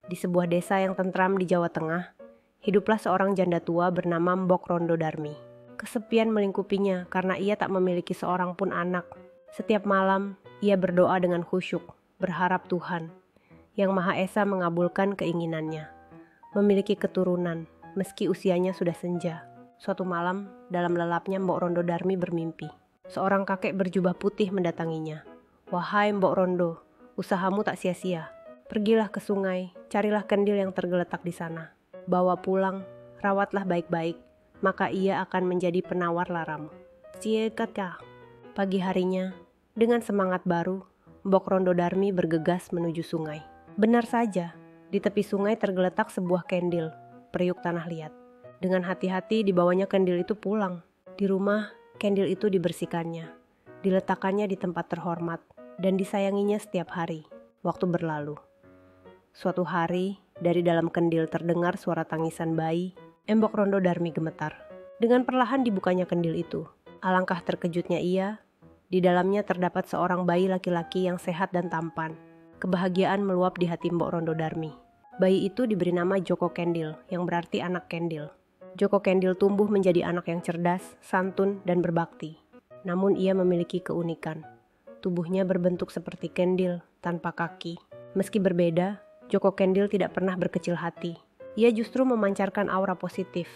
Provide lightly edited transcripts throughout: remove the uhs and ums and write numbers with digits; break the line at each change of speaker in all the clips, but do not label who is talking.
Di sebuah desa yang tentram di Jawa Tengah, hiduplah seorang janda tua bernama Mbok Rondo Darmi. Kesepian melingkupinya karena ia tak memiliki seorang pun anak. Setiap malam, ia berdoa dengan khusyuk, berharap Tuhan, Yang Maha Esa mengabulkan keinginannya. Memiliki keturunan, meski usianya sudah senja. Suatu malam, dalam lelapnya Mbok Rondo Darmi bermimpi. Seorang kakek berjubah putih mendatanginya. "Wahai Mbok Rondo, usahamu tak sia-sia. Pergilah ke sungai, carilah kendil yang tergeletak di sana. Bawa pulang, rawatlah baik-baik, maka ia akan menjadi penawar laramu." Siekatnya. Pagi harinya, dengan semangat baru, Mbok Rondo Darmi bergegas menuju sungai. Benar saja, di tepi sungai tergeletak sebuah kendil, periuk tanah liat. Dengan hati-hati dibawanya kendil itu pulang. Di rumah, kendil itu dibersihkannya, diletakkannya di tempat terhormat, dan disayanginya setiap hari. Waktu berlalu. Suatu hari, dari dalam kendil terdengar suara tangisan bayi. Mbok Rondo Darmi gemetar. Dengan perlahan dibukanya kendil itu. Alangkah terkejutnya ia. Di dalamnya terdapat seorang bayi laki-laki yang sehat dan tampan. Kebahagiaan meluap di hati Mbok Rondo Darmi. Bayi itu diberi nama Joko Kendil, yang berarti anak kendil. Joko Kendil tumbuh menjadi anak yang cerdas, santun, dan berbakti. Namun ia memiliki keunikan. Tubuhnya berbentuk seperti kendil, tanpa kaki. Meski berbeda, Joko Kendil tidak pernah berkecil hati. Ia justru memancarkan aura positif,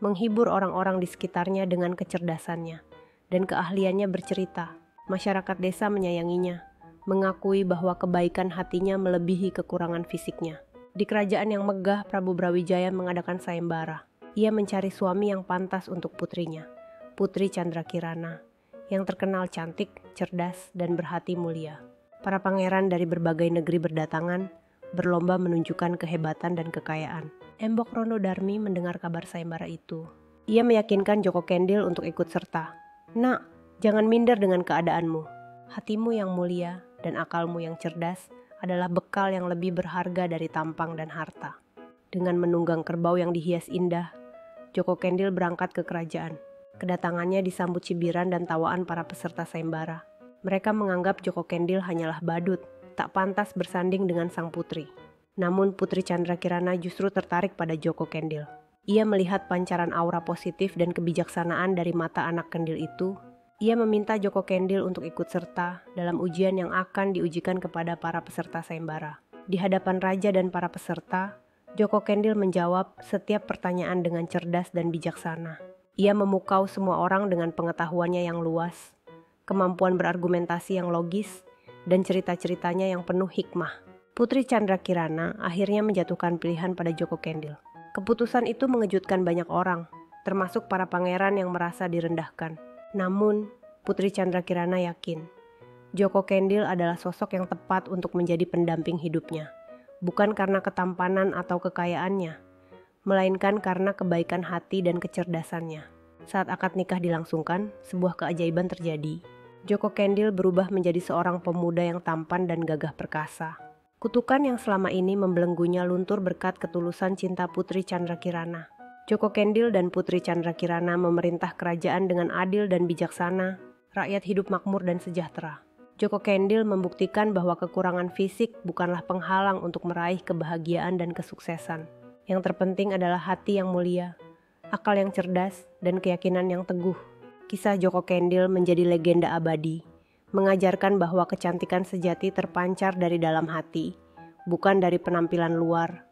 menghibur orang-orang di sekitarnya dengan kecerdasannya dan keahliannya bercerita. Masyarakat desa menyayanginya, mengakui bahwa kebaikan hatinya melebihi kekurangan fisiknya. Di kerajaan yang megah, Prabu Brawijaya mengadakan sayembara. Ia mencari suami yang pantas untuk putrinya, Putri Candrakirana, yang terkenal cantik, cerdas, dan berhati mulia. Para pangeran dari berbagai negeri berdatangan, berlomba menunjukkan kehebatan dan kekayaan. Mbok Rondo Darmi mendengar kabar sayembara itu. Ia meyakinkan Joko Kendil untuk ikut serta. "Nak, jangan minder dengan keadaanmu. Hatimu yang mulia dan akalmu yang cerdas adalah bekal yang lebih berharga dari tampang dan harta." Dengan menunggang kerbau yang dihias indah, Joko Kendil berangkat ke kerajaan. Kedatangannya disambut cibiran dan tawaan para peserta sayembara. Mereka menganggap Joko Kendil hanyalah badut, tak pantas bersanding dengan sang putri. Namun Putri Candrakirana justru tertarik pada Joko Kendil. Ia melihat pancaran aura positif dan kebijaksanaan dari mata anak kendil itu. Ia meminta Joko Kendil untuk ikut serta dalam ujian yang akan diujikan kepada para peserta sayembara. Di hadapan raja dan para peserta, Joko Kendil menjawab setiap pertanyaan dengan cerdas dan bijaksana. Ia memukau semua orang dengan pengetahuannya yang luas, kemampuan berargumentasi yang logis, dan cerita-ceritanya yang penuh hikmah. Putri Candrakirana akhirnya menjatuhkan pilihan pada Joko Kendil. Keputusan itu mengejutkan banyak orang, termasuk para pangeran yang merasa direndahkan. Namun, Putri Candrakirana yakin, Joko Kendil adalah sosok yang tepat untuk menjadi pendamping hidupnya. Bukan karena ketampanan atau kekayaannya, melainkan karena kebaikan hati dan kecerdasannya. Saat akad nikah dilangsungkan, sebuah keajaiban terjadi. Joko Kendil berubah menjadi seorang pemuda yang tampan dan gagah perkasa. Kutukan yang selama ini membelenggunya luntur berkat ketulusan cinta Putri Candrakirana. Joko Kendil dan Putri Candrakirana memerintah kerajaan dengan adil dan bijaksana. Rakyat hidup makmur dan sejahtera. Joko Kendil membuktikan bahwa kekurangan fisik bukanlah penghalang untuk meraih kebahagiaan dan kesuksesan. Yang terpenting adalah hati yang mulia, akal yang cerdas, dan keyakinan yang teguh. Kisah Joko Kendil menjadi legenda abadi, mengajarkan bahwa kecantikan sejati terpancar dari dalam hati, bukan dari penampilan luar.